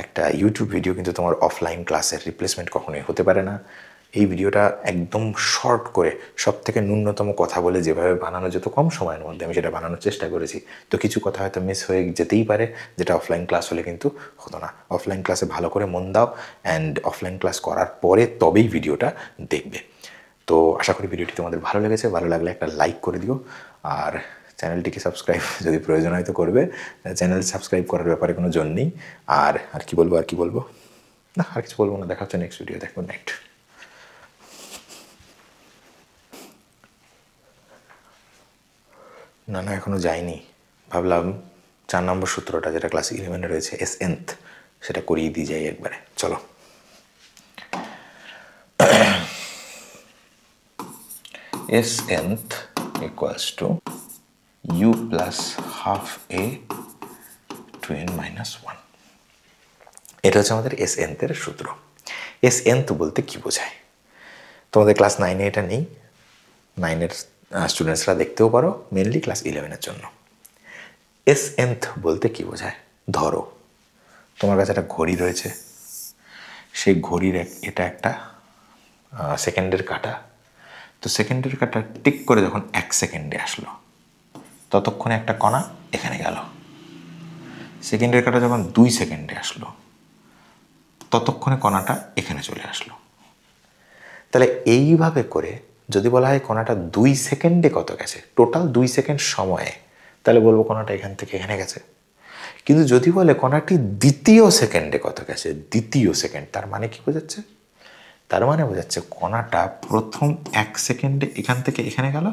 একটা ইউটিউব ভিডিও কিন্তু তোমার অফলাইন ক্লাসের রিপ্লেসমেন্ট কখনোই হতে পারে না। এই ভিডিওটা একদম শর্ট করে সব থেকে ন্যূনতম কথা বলে যেভাবে বানানো যেত কম সময়ের মধ্যে আমি সেটা বানানোর চেষ্টা করেছি। তো কিছু কথা হয়তো মিস হয়ে যেতেই পারে, যেটা অফলাইন ক্লাস হলে কিন্তু হতো না। অফলাইন ক্লাসে ভালো করে মন দাও, অ্যান্ড অফলাইন ক্লাস করার পরে তবেই ভিডিওটা দেখবে। তো আশা করি ভিডিওটি তোমাদের ভালো লেগেছে। ভালো লাগলে একটা লাইক করে দিও, আর চ্যানেলটিকে সাবস্ক্রাইব যদি প্রয়োজন হয় তো করবে। চ্যানেল সাবস্ক্রাইব করার ব্যাপারে কোনো জোর নেই। আর কি বলবো না, আর কিছু বলবো না। দেখা হচ্ছে নেক্সট ভিডিও। Good night. না এখনো যাইনি, ভাবলাম 4 নম্বর সূত্রটা যেটা ক্লাস 11-এ রয়েছে এস-nth, সেটা করিয়ে দিয়ে যাই একবারে। চলো। S-nth equals to u plus half a to n minus 1। এটা হচ্ছে আমাদের S-nth এর সূত্র। S-nth বলতে কি বোঝায়, তোমাদের ক্লাস 9-এ এটা নেই, 9-এর স্টুডেন্টসরা দেখতেও পারো, মেনলি ক্লাস 11-এর জন্য। S-nth বলতে কি বোঝায়, ধরো তোমার কাছে একটা ঘড়ি রয়েছে, সেই ঘড়ির এটা একটা সেকেন্ডের কাঁটা। তো সেকেন্ডের কাঁটা টিক করে যখন 1 সেকেন্ডে আসলো, ততক্ষণে একটা কণা এখানে গেল। সেকেন্ডের কাঁটা যখন 2 সেকেন্ডে আসলো, ততক্ষণে কণাটা এখানে চলে আসলো। তাহলে এইভাবে করে যদি বলা হয় কণাটা 2 সেকেন্ডে কত গেছে, টোটাল 2 সেকেন্ড সময়ে, তাহলে বলবো কণাটা এখান থেকে এখানে গেছে। কিন্তু যদি বলে কণাটি দ্বিতীয় সেকেন্ডে কত গেছে, দ্বিতীয় সেকেন্ড, তার মানে কি বোঝাচ্ছে? তার মানে বোঝাচ্ছে কণাটা প্রথম 1 সেকেন্ডে এখান থেকে এখানে গেল,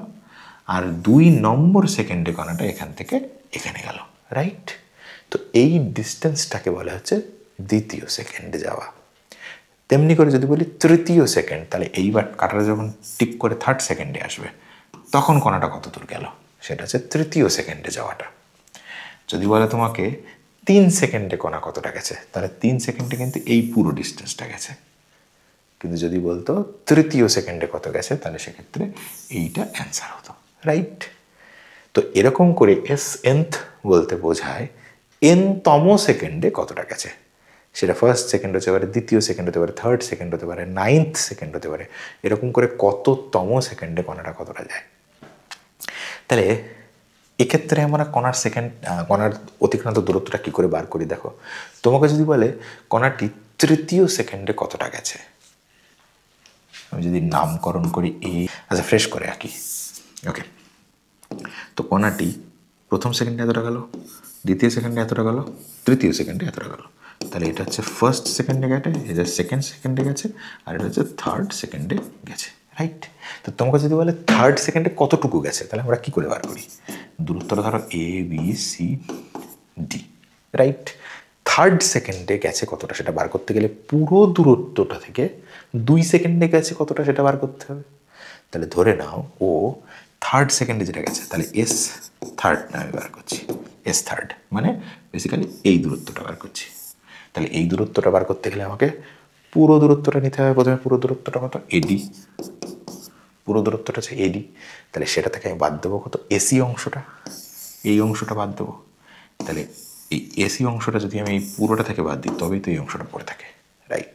আর 2 নম্বর সেকেন্ডে কণাটা এখান থেকে এখানে গেল, রাইট? তো এই ডিস্টেন্সটাকে বলা হচ্ছে দ্বিতীয় সেকেন্ডে যাওয়া। তেমনি করে যদি বলি তৃতীয় সেকেন্ড, তাহলে এইবার কাটাটা যখন টিক করে 3rd সেকেন্ডে আসবে, তখন কণাটা কত দূর গেল, সেটা হচ্ছে তৃতীয় সেকেন্ডে যাওয়াটা। যদি বলে তোমাকে 3 সেকেন্ডে কণা কতটা গেছে, তাহলে 3 সেকেন্ডে কিন্তু এই পুরো ডিস্টেন্সটা গেছে। কিন্তু যদি বলতো তৃতীয় সেকেন্ডে কত গেছে, তাহলে সেক্ষেত্রে এইটা অ্যান্সার হতো, রাইট? তো এরকম করে nth বলতে বোঝায় nতম সেকেন্ডে কতটা গেছে। সেটা 1st সেকেন্ড হতে পারে, 2য় সেকেন্ড হতে পারে, 3rd সেকেন্ড হতে পারে, 9th সেকেন্ড হতে পারে। এরকম করে কততম সেকেন্ডে কণাটা কতটা যায়। তাহলে এক্ষেত্রে আমরা কণার অতিক্রান্ত দূরত্বটা কী করে বার করি দেখো। তোমাকে যদি বলে কণাটি তৃতীয় সেকেন্ডে কতটা গেছে, আমি যদি নামকরণ করি আচ্ছা ফ্রেশ করে আঁকি, ওকে। তো কণাটি প্রথম সেকেন্ডে এতটা গেল, দ্বিতীয় সেকেন্ডে এতটা গেল, তৃতীয় সেকেন্ডে এতটা গেল। তাহলে এটা হচ্ছে 1st সেকেন্ডে গেছে, এটা 2nd সেকেন্ডে গেছে, আর এটা হচ্ছে 3rd সেকেন্ডে গেছে, রাইট? তো তোমাকে যদি বলে 3rd সেকেন্ডে কতটুকু গেছে, তাহলে আমরা কী করে বার করি? দূরত্বটা ধরো ABCD, রাইট? 3rd সেকেন্ডে গেছে কতটা সেটা বার করতে গেলে পুরো দূরত্বটা থেকে 2 সেকেন্ডে গেছে কতটা সেটা বার করতে হবে। তাহলে ধরে নাও ও 3rd সেকেন্ডে যেটা গেছে, তাহলে S3rd আমি বার করছি। S3rd মানে বেসিক্যালি এই দূরত্বটা বার করছি। তাহলে এই দূরত্বটা বার করতে গেলে আমাকে পুরো দূরত্বটা নিতে হবে। প্রথমে পুরো দূরত্বটা কত? AD, পুরো দূরত্বটা হচ্ছে AD। তাহলে সেটা থেকে আমি বাদ দেবো কত? AC অংশটা, এই অংশটা বাদ দেবো। তাহলে এই AC অংশটা যদি আমি এই পুরোটা থেকে বাদ দিই, তবেই তো এই অংশটা পড়ে থাকে, রাইট?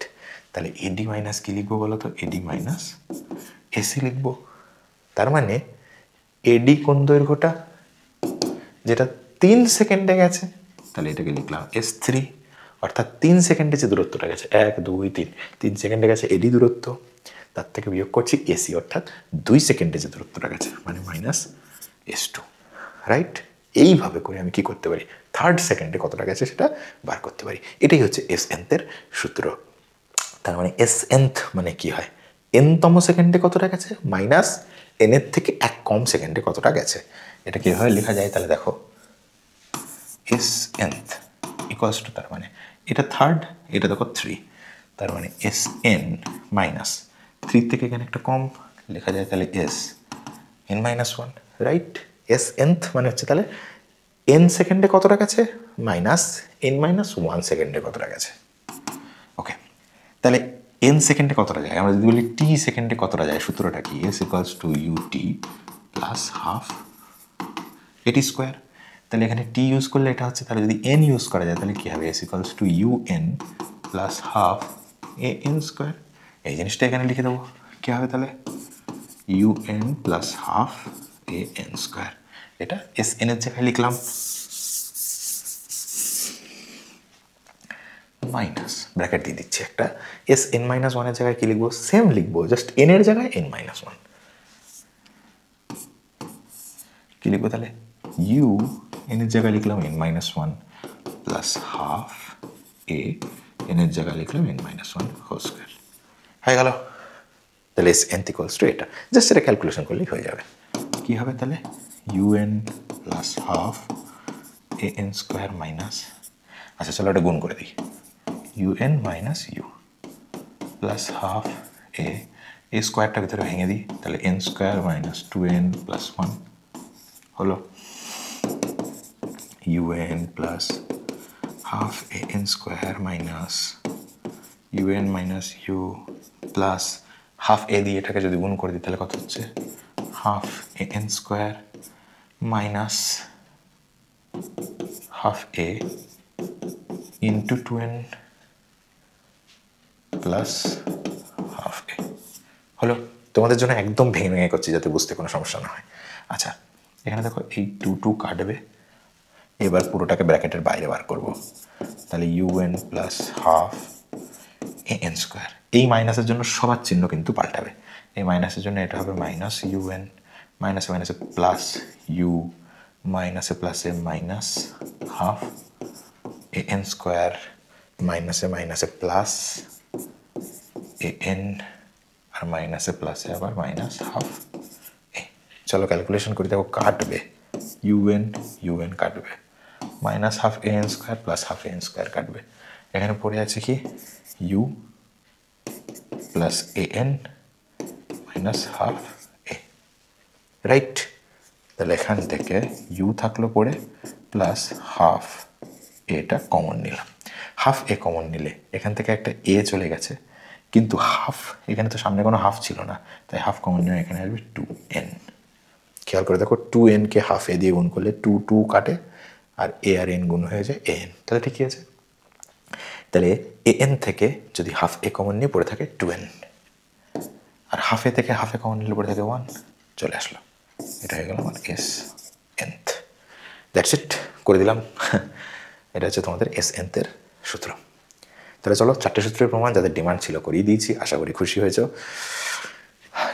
তাহলে AD মাইনাস কী লিখবো বলো তো? AD মাইনাস AC লিখবো। তার মানে AD কোন দৈর্ঘ্যটা, যেটা 3 সেকেন্ডে গেছে, তাহলে এটাকে লিখলাম S3। অর্থাৎ 3 সেকেন্ডে যে দূরত্বটা গেছে, 1 2 3, 3 সেকেন্ডে গেছে AD দূরত্ব, তার থেকে বিয়োগ করছি AC, অর্থাৎ 2 সেকেন্ডে যে দূরত্বটা গেছে, মানে মাইনাস S2, রাইট? এইভাবে করে আমি কি করতে পারি? 3rd সেকেন্ডে কতটা গেছে সেটা বার করতে পারি। এটাই হচ্ছে Snth-এর সূত্র। তার মানে Snth মানে কি হয়? nতম সেকেন্ডে কতটা গেছে মাইনাস n-এর থেকে 1 কম সেকেন্ডে কতটা গেছে। এটা কীভাবে লেখা যায় তাহলে দেখো, Snth ইকুয়ালস টু, তার মানে এটা 3rd, এটা দেখো 3, তার মানে Sn মাইনাস 3 থেকে এখানে একটা কম লেখা যায়, তাহলে Sn-1, রাইট? Snth মানে হচ্ছে তাহলে n সেকেন্ডে কতটা গেছে মাইনাস n-1 সেকেন্ডে কতটা গেছে। ওকে, তাহলে n সেকেন্ডে কতটা যায়, আমরা যদি বলি t সেকেন্ডে কতটা যায়, সূত্রটা কি? S equals to ut plus half AT square. তাহলে এখানে t ইউজ করলে এটা হচ্ছে, তাহলে যদি n ইউজ করা যায় তাহলে কী হবে? S equals to un plus half an square. এই জিনিসটা এখানে লিখে দেবো, কী হবে তাহলে? un plus half an square. এটা Sn এর জায়গায় লিখলাম, মাইনাস ব্র্যাকেট দিয়ে দিচ্ছি একটা। Sn-1 এর জায়গায় কি লিখবো? সেম লিখবো, জাস্ট n এর জায়গায় n-1। কি লিখবো তাহলে? n এর জায়গায় লিখলাম n-1 প্লাস হাফ n এর জায়গায় লিখলাম n-1 হোল স্কোয়ার। হয়ে গেল। তাহলে Snth ইকুয়ালস টু এটা, জাস্ট এটা ক্যালকুলেশন করলেই হয়ে যাবে। কি হবে তাহলে? un plus half an square minus, আচ্ছা চলো এটা গুণ করে দিই, un minus u plus half a স্কোয়ারটা ভিতরে ভেঙে দিই, তাহলে n square minus 2n plus 1 হলো un plus half an square minus un minus u plus half a দিয়ে এটাকে যদি গুণ করে দিই তাহলে কত হচ্ছে? Half an square minus half a into 2n plus half a হলো। তোমাদের জন্য একদম ভেঙে ভেঙে করছি যাতে বুঝতে কোনো সমস্যা না হয়। আচ্ছা এখানে দেখো এই 2 কাটবে, এবার পুরোটাকে ব্র্যাকেটের বাইরে বার করব, তাহলে un plus half an square. এই মাইনাসের জন্য সবার চিহ্ন কিন্তু পাল্টাবে, এই মাইনাসের জন্য এটা হবে মাইনাস un, মাইনাসে মাইনাসে প্লাস u, মাইনাসে প্লাসে মাইনাস হাফ an স্কোয়ার মাইনাসে প্লাস an আর মাইনাসে প্লাসে আবার মাইনাস হাফ এ। চলো ক্যালকুলেশন করি, দেখো কাটবে un কাটবে, minus half an square plus half an square কাটবে। এখানে পড়ে আছে কি u plus an minus half A, right. তাহলে এখান থেকে u থাকলো পড়ে প্লাস হাফ এটা কমন নিলাম। হাফ এ কমন নিলে এখান থেকে একটা এ চলে গেছে, কিন্তু হাফ এখানে তো সামনে কোনো হাফ ছিল না, তাই হাফ কমন নিয়ে এখানে আসবে 2n। খেয়াল করে দেখো 2nকে হাফ এ দিয়ে গুণ করলে 2 কাটে, আর এ আর এন গুণ হয়ে যায় an। তাহলে ঠিকই আছে। তাহলে an থেকে যদি হাফ এ কমন নিয়ে পড়ে থাকে 2n, আর হাফ এ থেকে হাফ এ কমন নিলে পড়ে থাকে 1, চলে আসলো। এটা হয়ে গেল আমার SNth। দ্যাটস ইট, করে দিলাম। এটা হচ্ছে তোমাদের SNth-এর সূত্র। তাহলে চলো 4টে সূত্রের প্রমাণ যাদের ডিমান্ড ছিল করিয়ে দিয়েছি, আশা করি খুশি হয়েছো।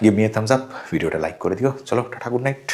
Give me a Thums up, ভিডিওটা লাইক করে দিও। চলো টাটা, গুড নাইট।